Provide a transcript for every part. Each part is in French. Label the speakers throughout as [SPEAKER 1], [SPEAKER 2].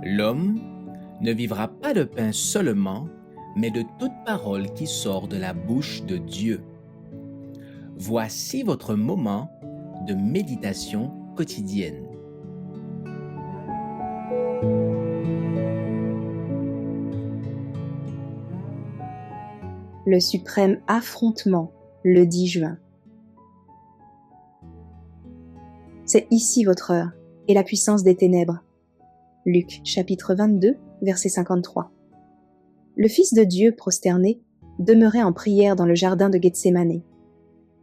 [SPEAKER 1] L'homme ne vivra pas de pain seulement, mais de toute parole qui sort de la bouche de Dieu. Voici votre moment de méditation quotidienne.
[SPEAKER 2] Le suprême affrontement, le 10 juin. C'est ici votre heure et la puissance des ténèbres. Luc, chapitre 22, verset 53. Le Fils de Dieu, prosterné, demeurait en prière dans le jardin de Gethsémanée.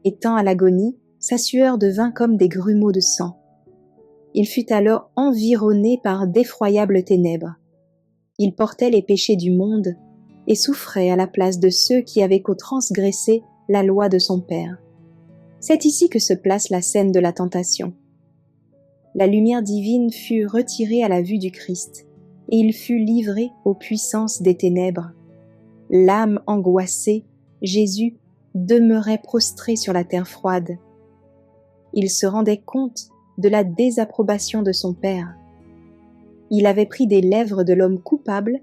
[SPEAKER 2] Étant à l'agonie, sa sueur devint comme des grumeaux de sang. Il fut alors environné par d'effroyables ténèbres. Il portait les péchés du monde et souffrait à la place de ceux qui avaient transgressé la loi de son Père. C'est ici que se place la scène de la tentation. La lumière divine fut retirée à la vue du Christ, et il fut livré aux puissances des ténèbres. L'âme angoissée, Jésus demeurait prostré sur la terre froide. Il se rendait compte de la désapprobation de son Père. Il avait pris des lèvres de l'homme coupable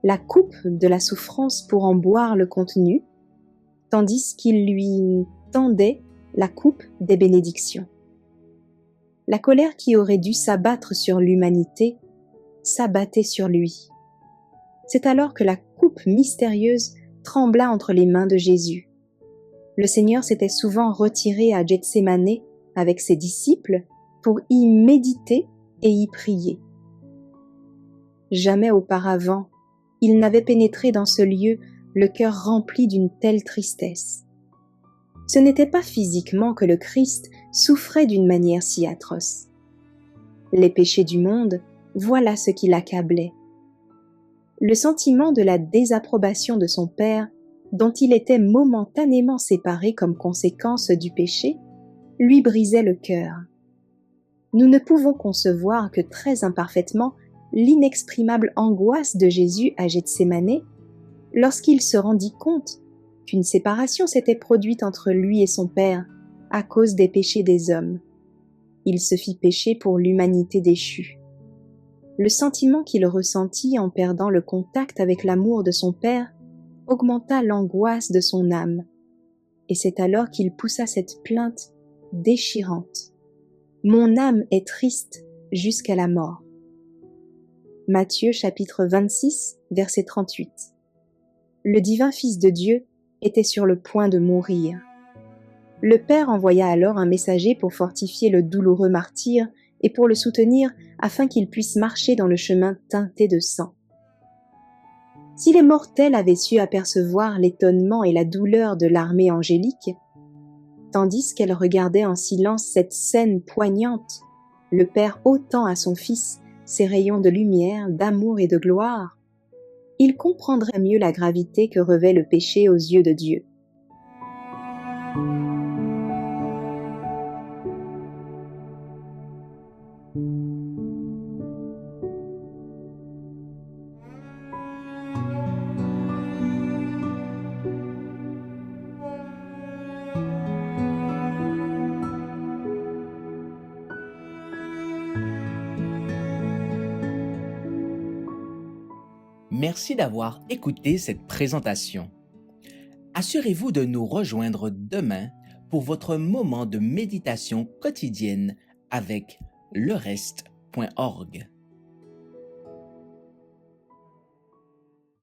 [SPEAKER 2] la coupe de la souffrance pour en boire le contenu, tandis qu'il lui tendait la coupe des bénédictions. La colère qui aurait dû s'abattre sur l'humanité s'abattait sur lui. C'est alors que la coupe mystérieuse trembla entre les mains de Jésus. Le Seigneur s'était souvent retiré à Gethsémanée avec ses disciples pour y méditer et y prier. Jamais auparavant, il n'avait pénétré dans ce lieu le cœur rempli d'une telle tristesse. Ce n'était pas physiquement que le Christ souffrait d'une manière si atroce. Les péchés du monde, voilà ce qui l'accablait. Le sentiment de la désapprobation de son Père, dont il était momentanément séparé comme conséquence du péché, lui brisait le cœur. Nous ne pouvons concevoir que très imparfaitement l'inexprimable angoisse de Jésus à Gethsémanée lorsqu'il se rendit compte qu'une séparation s'était produite entre lui et son Père à cause des péchés des hommes. Il se fit pécher pour l'humanité déchue. Le sentiment qu'il ressentit en perdant le contact avec l'amour de son Père augmenta l'angoisse de son âme, et c'est alors qu'il poussa cette plainte déchirante. « Mon âme est triste jusqu'à la mort ». Matthieu chapitre 26, verset 38. Le divin Fils de Dieu était sur le point de mourir. Le Père envoya alors un messager pour fortifier le douloureux martyr et pour le soutenir afin qu'il puisse marcher dans le chemin teinté de sang. Si les mortels avaient su apercevoir l'étonnement et la douleur de l'armée angélique, tandis qu'elle regardait en silence cette scène poignante, le Père ôtant à son Fils ses rayons de lumière, d'amour et de gloire, il comprendrait mieux la gravité que revêt le péché aux yeux de Dieu.
[SPEAKER 1] Merci d'avoir écouté cette présentation. Assurez-vous de nous rejoindre demain pour votre moment de méditation quotidienne avec lereste.org.